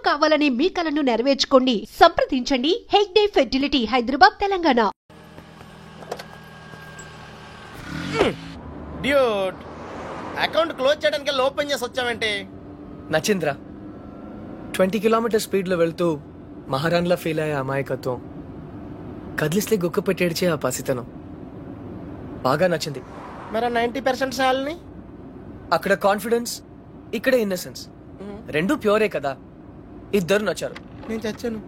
కావాలనే మీ కలను నెరవేర్చుకోండి. సంప్రదించండి Hegde fertility, Hyderabad, Telangana. Dude, account close చేయడానికి ఓపెన్ చేసి వచ్చామంటే నచింద్ర 20 కిలోమీటర్ స్పీడ్ లో వెళ్తూ మహారాణ్లా ఫీల్ అయ్యే అమాయకత్వం, కదిలిస్తే గుక్క పెట్టేడ్చే ఆ పసితనం బాగా నచ్చింది. మరి 90% సాల్ని అక్కడ కాన్ఫిడెన్స్, ఇక్కడ ఇన్నసెన్స్, రెండు ప్యూరే కదా. ఇద్దరు నచ్చారు. నేను చచ్చాను.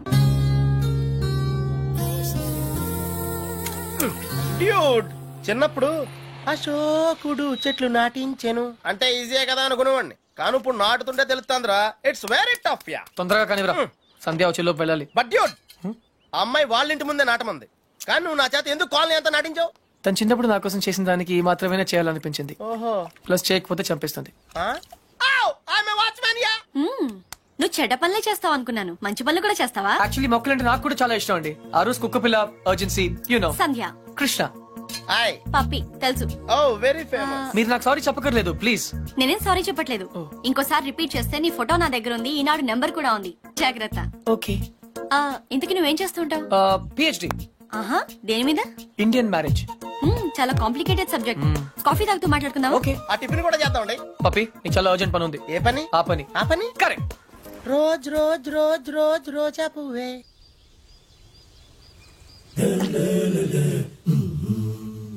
డ్యూడ్, చిన్నప్పుడు అశోకుడు చెట్లు నాటించెను అంటే ఈజీయే కదా అనుకునేవాడిని. కానీ ఇప్పుడు నాటుతుంటే తెలుస్తుందిరా, ఇట్స్ వెరీ టఫ్. యా, తొందరగా కానివ్వరా, సంధ్య వచ్చేలోపు వెళ్ళాలి. బట్ డ్యూడ్, ఆ అమ్మాయి వాళ్ళ ఇంటి ముందే నాటమంది, కానీ నువ్వు నా చేత ఎందుకు కాలనీ అంతా నాటించావు? తను చిన్నప్పుడు నా కోసం చేసిన దానికి ఈ మాత్రమే చేయాలనిపించింది. ఓహో, ప్లస్ చేయకపోతే చంపేస్తుంది. నువ్వు చెడ్డ పనులే చేస్తావు అనుకున్నాను, మంచి పనులు కూడా చేస్తావా? యాక్చువల్లీ మొక్కలంటే నాకు కూడా చాలా ఇష్టం అండి. ఆ రోజు కుక్క పిల్ల, అర్జెన్సీ, యు నో, సంధ్య, కృష్ణ, పప్పి తెలుసు. Very famous. మీరు నాకు సారీ చెప్పకర్లేదు ప్లీజ్. నేనేం సారీ చెప్పట్లేదు. ఇంకోసారి రిపీట్ చేస్తే నీ ఫోటో నా దగ్గర ఉంది, ఈనాడు నెంబర్ కూడా ఉంది, జాగ్రత్త. ఓకే. ఇంతకీ నువ్వేం చేస్తుంటావు? పిహెచ్డి. ఆహా, దేని మీద? Indian marriage. చాలా కాంప్లికేటెడ్ సబ్జెక్ట్. కాఫీ తాగుతూ మాట్లాడుకుందాం. ఓకే, ఆ టిఫిన్ కూడా చేద్దామండి. పప్పి నీకు చాలా అర్జెంట్ పని ఉంది. ఏ పని? ఆ పని. ఆ పని correct. Rose rose rose rose రోజా పువ్వే.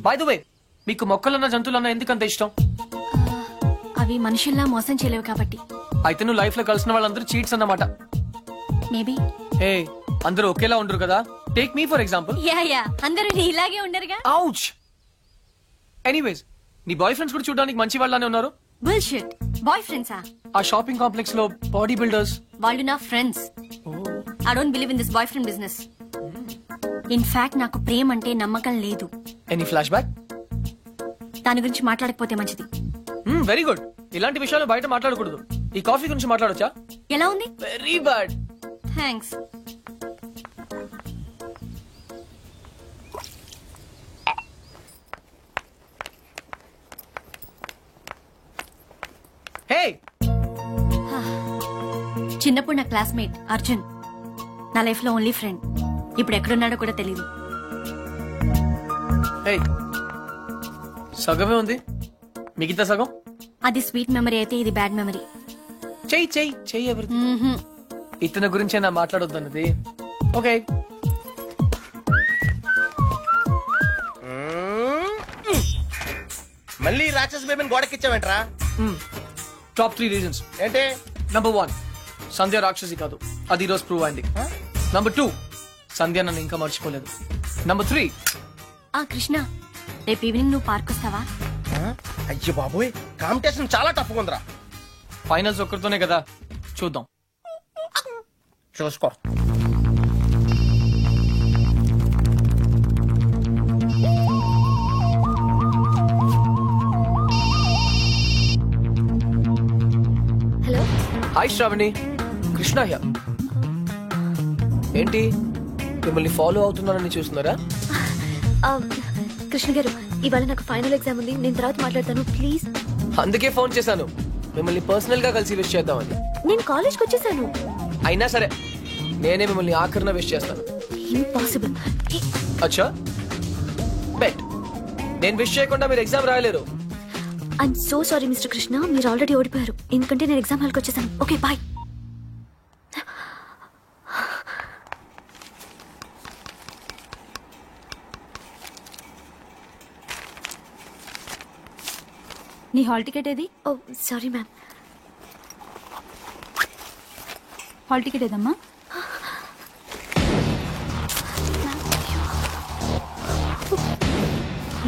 బై ద వే, మీకు మొక్కలన్నా జంతువులన్నా ఎందుకంత ఇష్టం? అవి మనుషుల్లా మోసం చేయలేవు కాబట్టి. అయితే నువ్వు లైఫ్ లో కలిసిన వాళ్ళందరూ చీట్స్ అన్నమాట. మేబీ. ఏ, అందరూ ఒకేలా ఉండరు కదా. Take me for example. Yeah అందరూ ఇలాగే ఉండరుగా. ఔచ్. ఎనీవేస్, నీ బాయ్ ఫ్రెండ్స్ కూడా చూడడానికి మంచి వాళ్ళనే ఉన్నారు. బుల్షిట్. బాయ్ ఫ్రెండ్సా? ఆ షాపింగ్ కాంప్లెక్స్ లో బాడీ బిల్డర్స్. వాళ్ళు నా friends. I don't believe in this boy friend business. In fact నాకు ప్రేమ అంటే నమ్మకం లేదు. Any flash back? దాని గురించి మాట్లాడకపోతే మంచిది. Very good. ఇలాంటి విషయాలు బయట మాట్లాడకూడదు. ఈ కాఫీ గురించి మాట్లాడొచ్చా? ఎలా ఉంది? Very bad. థ్యాంక్స్. హే, చిన్నప్పుడు నా క్లాస్మేట్ అర్జున్, నా లైఫ్ లో ఓన్లీ ఫ్రెండ్. ఇప్పుడు ఎక్కడున్నాడో కూడా తెలీదు. హే, సగమే ఉంది, మిగతా సగం అది స్వీట్ మెమరీ అయితే ఇది బ్యాడ్ మెమరీ. చెయ్యి చెయ్యి చెయ్యి. ఎవరి ఇతని గురించే నా మాట్లాడొద్దన్నది. ఓకే. మళ్ళీ రాక్షస్ బేబీని గోడకిచ్చావేంట్రా? టాప్ 3 రీజన్స్ ఏంటి? నంబర్ 1, సంధ్య రాక్షసి కాదు, అది ఈరోజు ప్రూవ్ అయింది. నంబర్ 2, సంధ్య నన్ను ఇంకా మర్చిపోలేదు. నంబర్ 3, కృష్ణ, రేపు ఈవినింగ్ నువ్వు పార్క్ వస్తావా? అయ్యో బాబోయ్, కాంపిటీషన్ చాలా టఫ్ ఉందిరా. ఫైనల్స్ ఒక్కరితోనే కదా, చూద్దాం. చూసుకో. Hello. Hi Shravani, Krishna here. ఏంటి మిమ్మల్ని ఫాలో అవుతున్నానని చూస్తున్నారా? కృష్ణ గారు, ఇవాళ నాకు ఫైనల్ ఎగ్జామ్ ఉంది, నేను తర్వాత మాట్లాడతాను ప్లీజ్. అందుకే ఫోన్ చేశాను, మిమ్మల్ని పర్సనల్ గా కలిసి విష్ చేద్దామని. నేను కాలేజ్కి వచ్చేసాను. అయినా సరే నేనే మిమ్మల్ని ఆఖరిన విష్ చేస్తాను. ఇంపాసిబుల్. అచ్చా, బెట్. నేను విష్ చేయకుండా మీరు ఎగ్జామ్ రాయలేరు. I'm so sorry mister Krishna, మీరు ఆల్రెడీ ఓడిపోయారు, ఎందుకంటే నేను ఎగ్జామ్ హాల్కి వచ్చేసాను. Okay boy. నీ హాల్ టికెట్ ఏది? Oh sorry ma'am. Hall ticket ఏదమ్మా?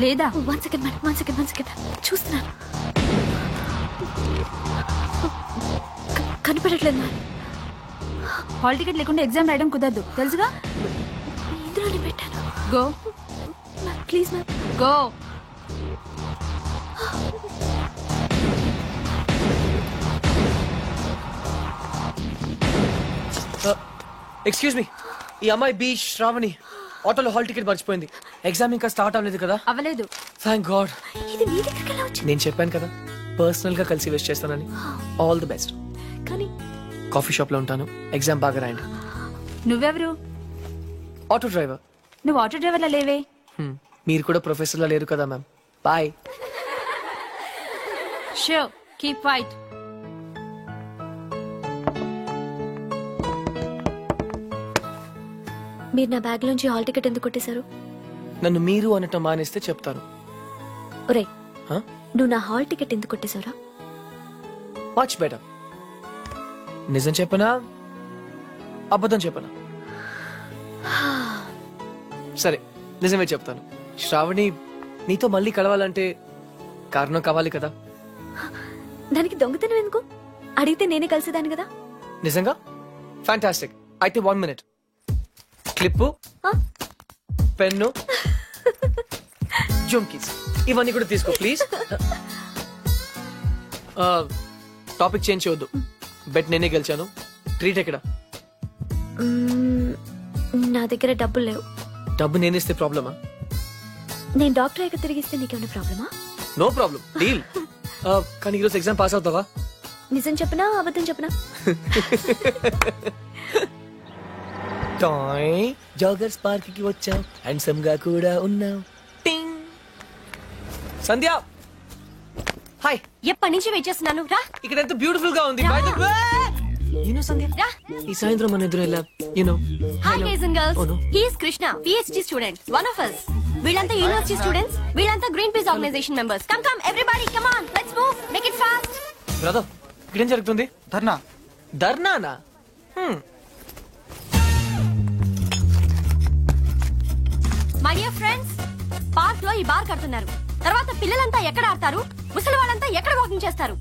లేదా? One second madam, one second చూస్తున్నాను. కనిపెట్టట్లేదు మ్యామ్. హాల్ టికెట్ లేకుండా ఎగ్జామ్ రాయడం కుదరదు, తెలుసుగా? ఇందులోనే పెట్టాను. Go please ma'am, go. Excuse me, ఈ అమ్మాయి బి శ్రావణి ఆటోలో హాల్ టికెట్ మర్చిపోయింది. ఎగ్జామ్ ఇంకా స్టార్ట్ అవ్వలేదు కదా? అవ్వలేదు. Thank God. ఇది మీ దగ్గరికి ఎలా వచ్చింది? నేను చెప్పాను కదా పర్సనల్ గా కలిసి విష్ చేస్తానని. All the best. కానీ కాఫీ షాప్ లో ఉంటాను. ఎగ్జామ్ బాగా రాయండి. నువ్వెవరు? Auto driver. నువ్వు ఆటో డ్రైవర్లా లేవే. మీరు కూడా ప్రొఫెసర్ లా లేరు కదా ma'am. Bye. So keep quiet. మీరు నా బ్యాగ్ లోంచి హాల్ టికెట్ ఎందుకు కొట్టేశారు? నన్ను మీరు అనటం మానేస్తే చెప్తాను. ఒరేయ్, Huh? నువ్వు నా హాల్ టికెట్ ఎందుకు కొట్టేశావురా? Much better. నిజం చెప్పనా అబద్ధం చెప్పనా? సరే నిజమే చెప్తాను. శ్రావణి నీతో మళ్ళీ కలవాలంటే కారణం కావాలి కదా. దానికి దొంగతనం ఎందుకు? అడిగితే నేనే కలిసేదాన్ని కదా. నిజంగా? ఫ్యాంటాస్టిక్. అయితే 1 minute. క్లిప్పు, పెన్ను, జుమ్కీస్ ఇవన్నీ కూడా తీసుకో ప్లీజ్. టాపిక్ చేంజ్ చేయొద్దు. బెట్ నేనే గెలిచాను. ట్రీట్ ఎక్కడ? నా దగ్గర డబ్బులు లేవు. డబ్బు నేనేస్తే ప్రాబ్లమా? నేను డాక్టర్ అయ్యాక తిరిగిస్తే నీకేమైనా ప్రాబ్లమా? No problem, deal. కానీ ఈరోజు ఎగ్జామ్ పాస్ అవుతావా? నిజం చెప్పనా అబద్ధం చెప్పనా? జాగర్స్ పార్క్ కి వచ్చాం, హ్యాండ్సమ్ గా కూడా ఉన్నాం. సంధ్య హాయ్. ఎప్పటి నుంచి వెయిట్ చేస్తున్నాను. రా. ఇక్కడ ఎంత బ్యూటిఫుల్ గా ఉంది. By the way, you know సంధ్య, రా. ఈ సాయంత్రం మన ఎదురు ఎలా Hi guys and girls. Oh, no. He is Krishna, PhD student, one of us. వీళ్ళంతా యూనివర్సిటీ స్టూడెంట్స్. వీళ్ళంతా green peace organisation members. Come everybody, come on, let's move, make it fast. Brother ఇక్కడేం జరుగుతుంది? ధర్నానా? మై డియర్ ఫ్రెండ్స్, పార్క్ లో ఈ bar కడుతున్నారు. తర్వాత పిల్లలంతా ఎక్కడ ఆడతారు, ముసలి వాళ్ళంతా ఎక్కడ వాకింగ్ చేస్తారు?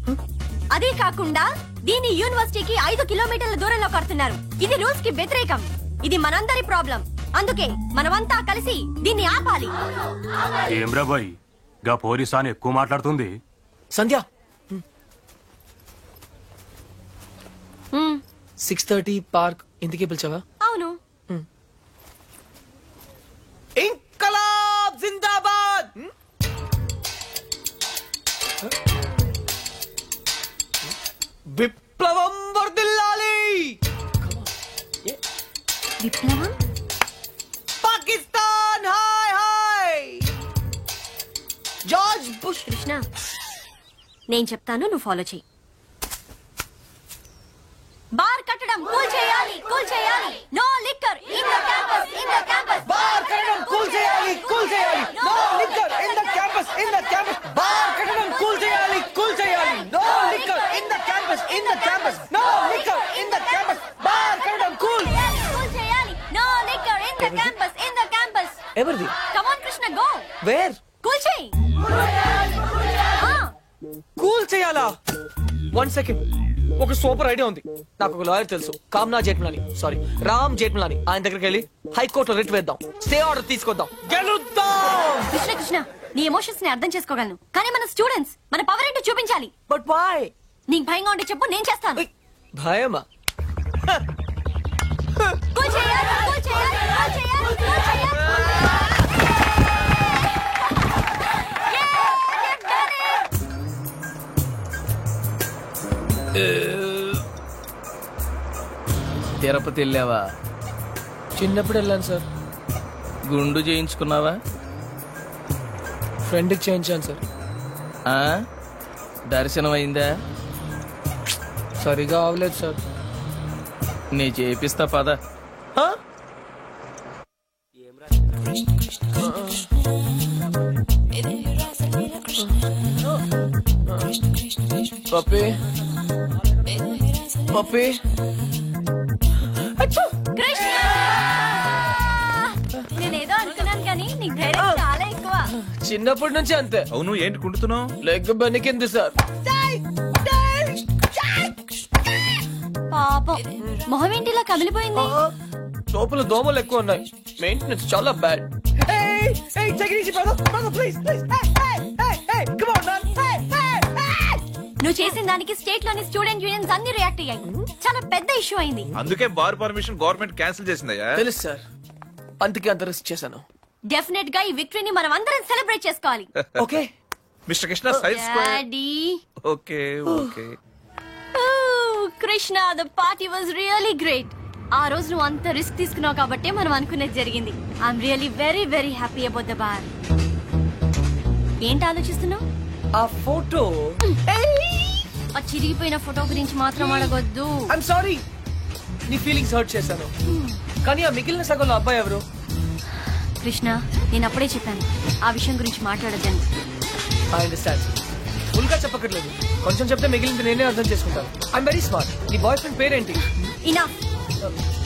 అదే కాకుండా దీన్ని యూనివర్సిటీకి 5 కిలోమీటర్ల దూరంలో కడుతున్నారు. ఇది రూల్స్ కి వ్యతిరేకం. ఇది మనందరి ప్రాబ్లం. అందుకే మనమంతా కలిసి దీన్ని ఆపాలి. ఏమ్రా బాయ్, గా పోలీసాని ఎక్కువ మాట్లాడుతుంది. సంధ్య 6:30 పార్క్ ఇంటికి పిలిచావా? అవును. ఇంకలాబ్ జిందాబాద్. విప్లవం వర్ధిల్లాలి. విప్లవం? Pakistan hi hi. George bush. Krishna, నేను చెప్తాను, నువ్వు ఫాలో చెయ్యి. బార్ కట్టడం కూల్ చేయాలి, కూల్ చేయాలి. No liquor in the campus, in the campus. Bar కట్టడం కూల్ చేయాలి, కూల్ చేయాలి. No liquor in the campus, in the campus. Bar కట్టడం కూల్ చేయాలి, కూల్ చేయాలి. No liquor in the campus, in the campus. No liquor in the campus. Bar కట్టడం cool చేయాలి. No liquor in the campus, in the campus. ఎవరిది? Come on Krishna, go. Where? Cool చేయి. Cool చేయాలా? 1 second. ఒక super idea ఉంది. నాకు ఒక lawyer తెలుసు, కామ్నా జేఠ్మలాని, సారీ రామ్ జేఠ్మలాని. ఆయన దగ్గరికి వెళ్ళి హైకోర్టులో రిట్ వేద్దాం, స్టే ఆర్డర్ తీసుకొద్దాం, గెలుద్దాం. కృష్ణ కృష్ణ, నీ ఎమోషన్స్ ని అర్థం చేసుకోగలను, కానీ మన స్టూడెంట్స్, మన పవర్ ఏంటో చూపించాలి. But why? నీకు భయంగా ఉంటే చెప్పు, నేను చేస్తాను. భయమా? కూల్ చేయాలి, కూల్ చేయాలి, కూల్ చేయాలి, కూల్ చేయాలి. తిరుపతి వెళ్ళావా? చిన్నప్పుడు వెళ్ళాను సార్. గుండు చేయించుకున్నావా? ఫ్రెండ్కి చేయించాను సార్. దర్శనం అయిందా? సరిగా అవలేదు సార్. నీ చేపిస్తా పద. పప్పి పప్పి. కృష్ణ, నేనేదో అనుకున్నాను కానీ నీకు ధైర్యం చాలా ఎక్కువ. చిన్నప్పటి నుంచి అంతే. అవును, ఏంటి కుంటున్నావు? Leg బెనికింది sir. పాపం, మొహం ఏంటిలా కమిలిపోయింది? లోపల దోమలు ఎక్కువ ఉన్నాయి, మెయింటెనెన్స్ చాలా బ్యాడ్. నువ్వు చేసిన దానికి స్టేట్ లోని స్టూడెంట్ యూనియన్స్ అన్ని రియాక్ట్ అయ్యాయి. చాలా పెద్ద ఇష్యూ అయింది. అందుకే బార్ పర్మిషన్ గవర్నమెంట్ క్యాన్సిల్ చేసిందయ్యా. తెలుసు సార్, అందుకే అంత రిస్క్ చేశాను. డెఫినెట్ గా ఈ విక్టరీని మనం అందరం సెలబ్రేట్ చేసుకోవాలి. Okay mister Krishna size square. Daddy, okay okay. Krishna the party was really great. ఆ రోజు నువ్వు అంత రిస్క్ తీసుకున్నావు కాబట్టి మనం అనుకునేది జరిగింది. I'm really very very happy about the bar. ఏంటి ఆలోచిస్తున్నావు? ఆ ఫోటో. ఆ చిరిగిపోయిన ఫోటో గురించి మాత్రం అడగొద్దు. ఐఎమ్ సారీ, నీ ఫీలింగ్స్ హర్ట్ చేశాను. కానీ ఆ మిగిలిన సగంలో అబ్బాయి ఎవరు? కృష్ణ, నేను అప్పుడే చెప్పాను ఆ విషయం గురించి మాట్లాడొద్దని. I understand. ఫుల్ గా చెప్పక్కర్లేదు, కొంచెం చెప్తే మిగిలింది నేనే అర్థం చేసుకుంటాను. I'm very smart. నీ బాయ్ ఫ్రెండ్ పేరేంటి? ఇనఫ్.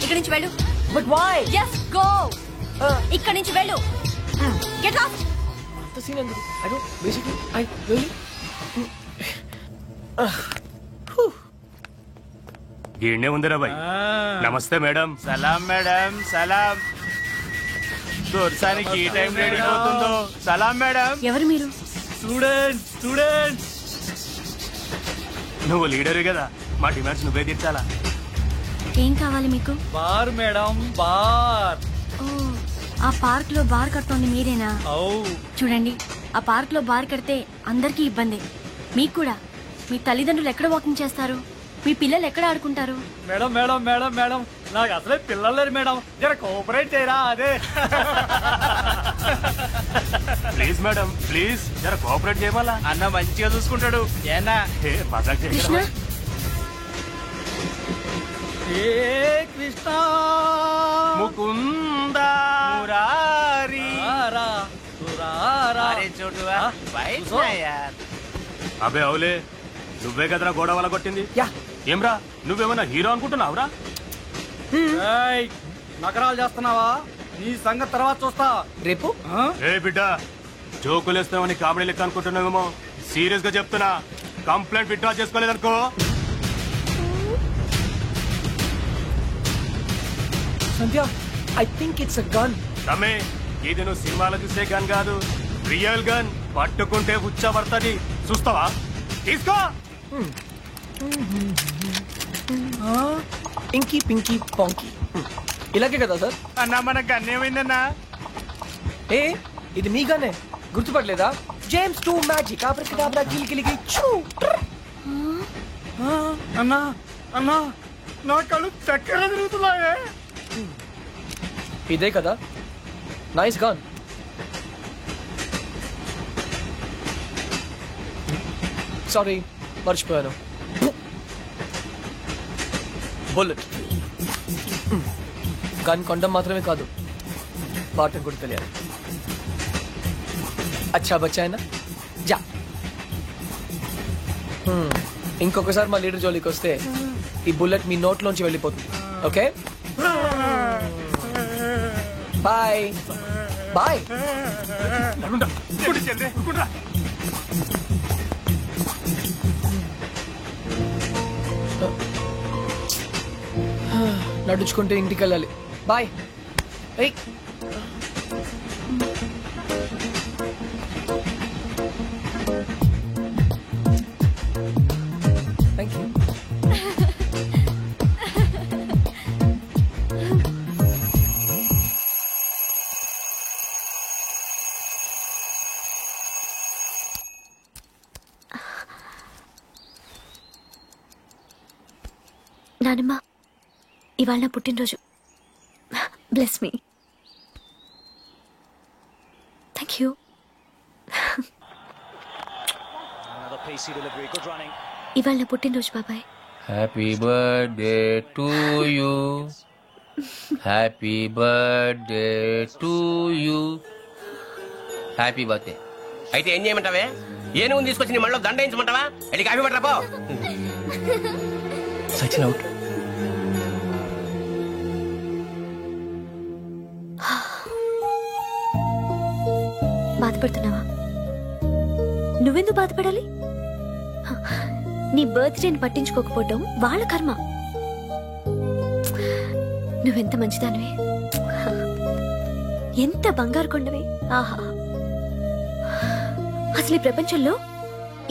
ఇక్కడి నుంచి వెళ్ళు. But why? Just go. ఇక్కడి నుంచి వెళ్ళు. Get lost. అంత సీన్ ఎందుకు? I don't basically I really. గీడ్నే ఉందిరా బాయ్. నమస్తే మేడం. సలాం మేడం, సలాం. దొరసానికి ఈ టైం రెడీ అవుతుందో. సలాం మేడం. ఎవరు మీరు? స్టూడెంట్స్. నువ్వు లీడరు కదా, మా డిమాండ్స్ నువ్వే తీర్చాలా. ఏం కావాలి మీకు? Bar madam, bar. ఓ, ఆ పార్క్ లో బార్ కడుతోంది మీరేనా? చూడండి, ఆ పార్క్ లో బార్ కడితే అందరికీ ఇబ్బంది. మీకు కూడా. మీ తల్లిదండ్రులు ఎక్కడ వాకింగ్ చేస్తారు? మీ పిల్లలు ఎక్కడ ఆడుకుంటారు? మేడం మేడం మేడం మేడం, నాకు అసలే పిల్లలు లేరు మేడం, జర కోఆపరేట్ చేయరా. అదే ప్లీజ్ మేడం, ప్లీజ్ జర కోఆపరేట్ చేయమలా. అన్న మంచిగా చూసుకుంటాడు. ఏనా మజాక్ కృష్ణ, చేయరా. ఏ కృష్ణ ముకుంద మురారి అరే చోటువా బయట యార్. అబే అవులే, నువ్వే కదరా గోడ వల్ల కొట్టింది. యా. ఏమ్రా, నువ్వేమన్నా హీరో అనుకుంటున్నావురా? నకరాలు చేస్తున్నావా? నీ సంగతి తర్వాత చూస్తా. రేపు ఏ బిడ్డ, జోకులేస్తామని కామెడీ లెక్క అనుకుంటున్నావేమో. సీరియస్ గా చెప్తున్నా, కంప్లైంట్ విత్డ్రా చేసుకోలేదనుకో. Sandhya, I think it's a gun. తమ్మే, ఇది నువ్వు సినిమాలో చూసే గన్ కాదు, రియల్ గన్. పట్టుకుంటే ఉచ్చబడుతుంది, చూస్తావా? తీసుకో. ఇంకీ పింకీ పాంకీ, ఇలాగే కదా సార్? అన్నా మన గన్నేమైందన్నా? ఏ, ఇది మీ గన్నే, గుర్తుపట్టలేదా? జేమ్స్ 2 మ్యాజిక్ ఆబ్రకడాబ్రా గిలిగిలిగి చూ. అన్నా అన్నా, నా కళ్ళు చక్కెర తిరుగుతున్నాయే. ఇదే కదా? Nice gun. సారీ, మర్చిపోయాను. బుల్లెట్. గన్ కొండం మాత్రమే కాదు, వాటం కూడా తెలియాలి. అచ్చా బచ్చాయనా జా. ఇంకొకసారి మా లీడర్ జోలికి వస్తే ఈ బుల్లెట్ మీ నోట్లోంచి వెళ్ళిపోతుంది. Okay, bye bye. నడుచుకుంటే ఇంటికి వెళ్ళాలి. బాయ్. Thank you. నానమ్మ, ఇవాళ నా పుట్టినరోజు. Bless me. Thank you. ఇవాళ నా పుట్టినరోజు బాబాయ్. Happy birthday to you. Happy birthday to you. Happy birthday. అయితే ఏం చేయమంటావే? ఏనుగు తీసుకొచ్చి నీ మళ్ళీ దండయించమంటావా? అది కాఫీ పట్టరా పో. సచిన్ అవుట్. బాధపడుతున్నావా? నువ్వెందుకు బాధపడాలి? నీ బర్త్డేని పట్టించుకోకపోవటం వాళ్ళ కర్మ. నువ్వెంత మంచిదానివే, ఎంత బంగారు కొండవే. ఆహా, అసలు ఈ ప్రపంచంలో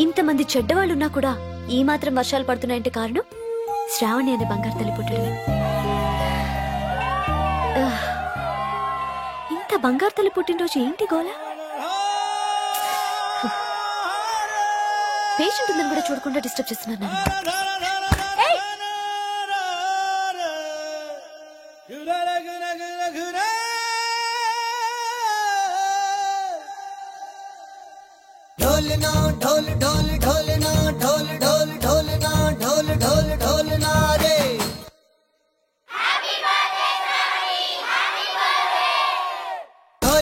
ఇంతమంది చెడ్డవాళ్ళున్నా కూడా ఈ మాత్రం వర్షాలు పడుతున్నాయంటే కారణం శ్రావణి అనే బంగారు తల్లి పుట్టడమే. ఇంత బంగారు తల్లి పుట్టినరోజు ఏంటి గోలా? పేషెంట్ ఉందని కూడా చూడకుండా డిస్టర్బ్ చేస్తున్నాను. ढोल नो ढोल ढोल